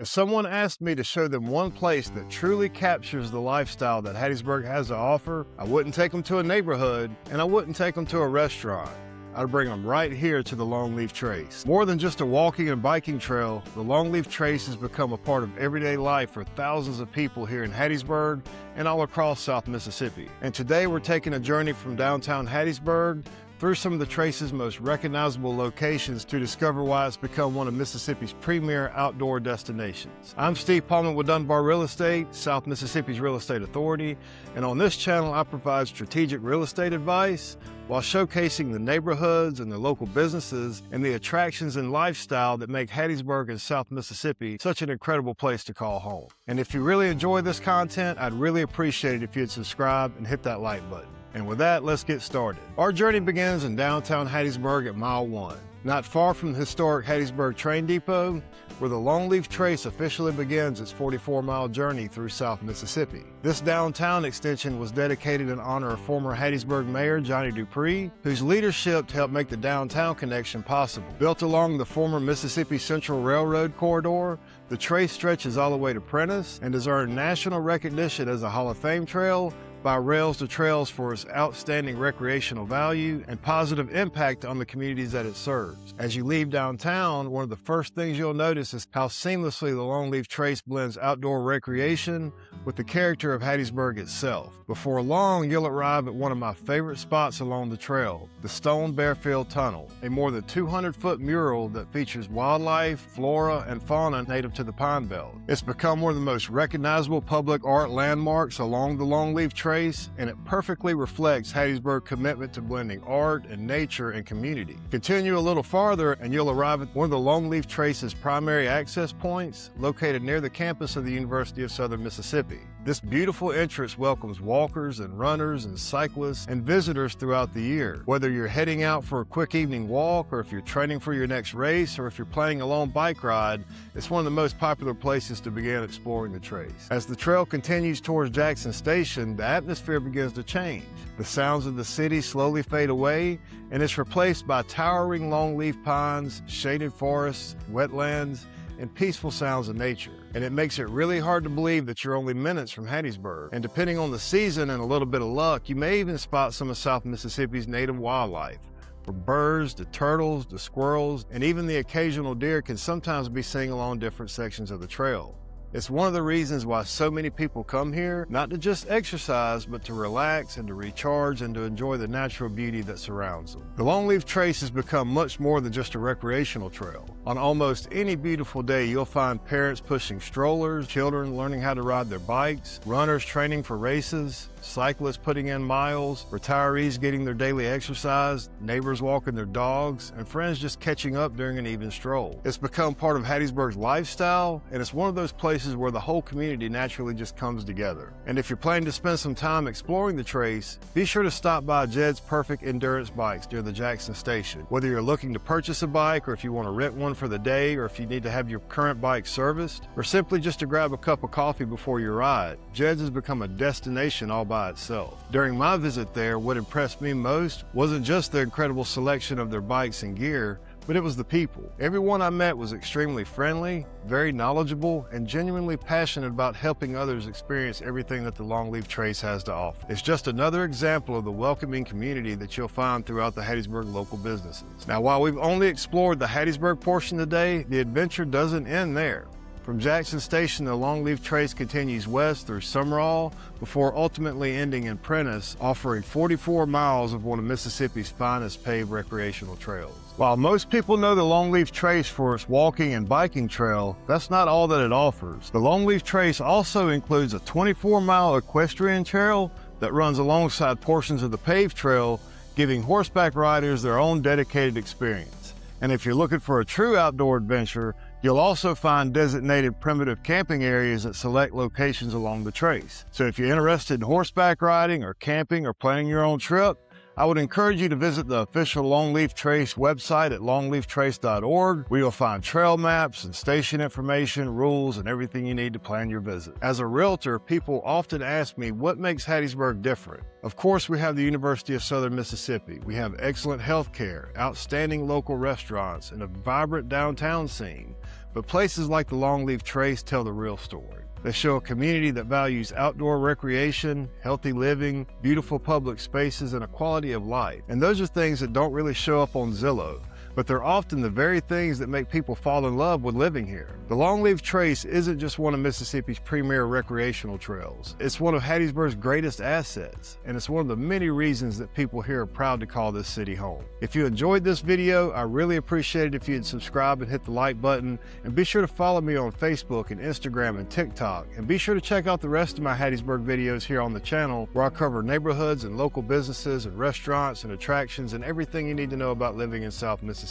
If someone asked me to show them one place that truly captures the lifestyle that Hattiesburg has to offer, I wouldn't take them to a neighborhood, and I wouldn't take them to a restaurant. I'd bring them right here to the Longleaf Trace. More than just a walking and biking trail, the Longleaf Trace has become a part of everyday life for thousands of people here in Hattiesburg and all across South Mississippi. And today we're taking a journey from downtown Hattiesburg through some of the Trace's most recognizable locations to discover why it's become one of Mississippi's premier outdoor destinations. I'm Steve Pahlman with Dunbar Real Estate, South Mississippi's real estate authority, and on this channel I provide strategic real estate advice while showcasing the neighborhoods and the local businesses and the attractions and lifestyle that make Hattiesburg and South Mississippi such an incredible place to call home. And if you really enjoy this content, I'd really appreciate it if you'd subscribe and hit that like button. And with that, let's get started. Our journey begins in downtown Hattiesburg at Mile 1, not far from the historic Hattiesburg train depot, where the Longleaf Trace officially begins its 44-mile journey through South Mississippi. This downtown extension was dedicated in honor of former Hattiesburg Mayor Johnny Dupree, whose leadership helped make the downtown connection possible. Built along the former Mississippi Central Railroad corridor, the trace stretches all the way to Prentice and has earned national recognition as a Hall of Fame trail by Rails to Trails for its outstanding recreational value and positive impact on the communities that it serves. As you leave downtown, one of the first things you'll notice is how seamlessly the Longleaf Trace blends outdoor recreation with the character of Hattiesburg itself. Before long, you'll arrive at one of my favorite spots along the trail, the stone Barefield Tunnel, a more than 200-foot mural that features wildlife, flora, and fauna native to the Pine Belt. It's become one of the most recognizable public art landmarks along the Longleaf Trace, and it perfectly reflects Hattiesburg's commitment to blending art and nature and community. Continue a little farther and you'll arrive at one of the Longleaf Trace's primary access points, located near the campus of the University of Southern Mississippi. This beautiful entrance welcomes walkers and runners and cyclists and visitors throughout the year. Whether you're heading out for a quick evening walk, or if you're training for your next race, or if you're planning a long bike ride, it's one of the most popular places to begin exploring the trace. As the trail continues towards Jackson Station, the atmosphere begins to change. The sounds of the city slowly fade away, and it's replaced by towering longleaf pines, shaded forests, wetlands, and peaceful sounds of nature. And it makes it really hard to believe that you're only minutes from Hattiesburg. And depending on the season and a little bit of luck, you may even spot some of South Mississippi's native wildlife. From birds to turtles to squirrels, and even the occasional deer can sometimes be seen along different sections of the trail. It's one of the reasons why so many people come here, not to just exercise, but to relax and to recharge and to enjoy the natural beauty that surrounds them. The Longleaf Trace has become much more than just a recreational trail. On almost any beautiful day, you'll find parents pushing strollers, children learning how to ride their bikes, runners training for races, cyclists putting in miles, retirees getting their daily exercise, neighbors walking their dogs, and friends just catching up during an evening stroll. It's become part of Hattiesburg's lifestyle, and it's one of those places where the whole community naturally just comes together. And if you're planning to spend some time exploring the Trace, be sure to stop by Jed's Perfect Endurance Bikes near the Jackson Station. Whether you're looking to purchase a bike, or if you want to rent one for the day, or if you need to have your current bike serviced, or simply just to grab a cup of coffee before your ride, Jed's has become a destination all by itself. During my visit there, what impressed me most wasn't just the incredible selection of their bikes and gear, but it was the people. Everyone I met was extremely friendly, very knowledgeable, and genuinely passionate about helping others experience everything that the Longleaf Trace has to offer. It's just another example of the welcoming community that you'll find throughout the Hattiesburg local businesses. Now, while we've only explored the Hattiesburg portion today, the adventure doesn't end there. From Jackson Station, the Longleaf Trace continues west through Summerall before ultimately ending in Prentice, offering 44 miles of one of Mississippi's finest paved recreational trails. While most people know the Longleaf Trace for its walking and biking trail, that's not all that it offers. The Longleaf Trace also includes a 24-mile equestrian trail that runs alongside portions of the paved trail, giving horseback riders their own dedicated experience. And if you're looking for a true outdoor adventure, you'll also find designated primitive camping areas at select locations along the trace. So if you're interested in horseback riding or camping or planning your own trip, I would encourage you to visit the official Longleaf Trace website at longleaftrace.org, where you'll find trail maps and station information, rules, and everything you need to plan your visit. As a realtor, people often ask me what makes Hattiesburg different. Of course, we have the University of Southern Mississippi. We have excellent health care, outstanding local restaurants, and a vibrant downtown scene. But places like the Longleaf Trace tell the real story. They show a community that values outdoor recreation, healthy living, beautiful public spaces, and a quality of life. And those are things that don't really show up on Zillow, but they're often the very things that make people fall in love with living here. The Longleaf Trace isn't just one of Mississippi's premier recreational trails. It's one of Hattiesburg's greatest assets, and it's one of the many reasons that people here are proud to call this city home. If you enjoyed this video, I really appreciate it if you'd subscribe and hit the like button, and be sure to follow me on Facebook and Instagram and TikTok, and be sure to check out the rest of my Hattiesburg videos here on the channel, where I cover neighborhoods and local businesses and restaurants and attractions and everything you need to know about living in South Mississippi.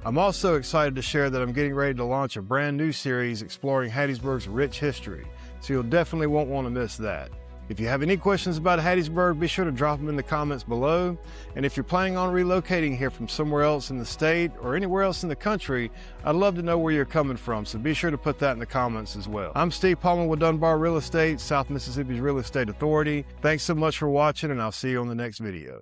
I'm also excited to share that I'm getting ready to launch a brand new series exploring Hattiesburg's rich history, so you'll definitely won't want to miss that. If you have any questions about Hattiesburg, be sure to drop them in the comments below. And if you're planning on relocating here from somewhere else in the state or anywhere else in the country, I'd love to know where you're coming from, so be sure to put that in the comments as well. I'm Steve Pahlman with Dunbar Real Estate, South Mississippi's Real Estate Authority. Thanks so much for watching, and I'll see you on the next video.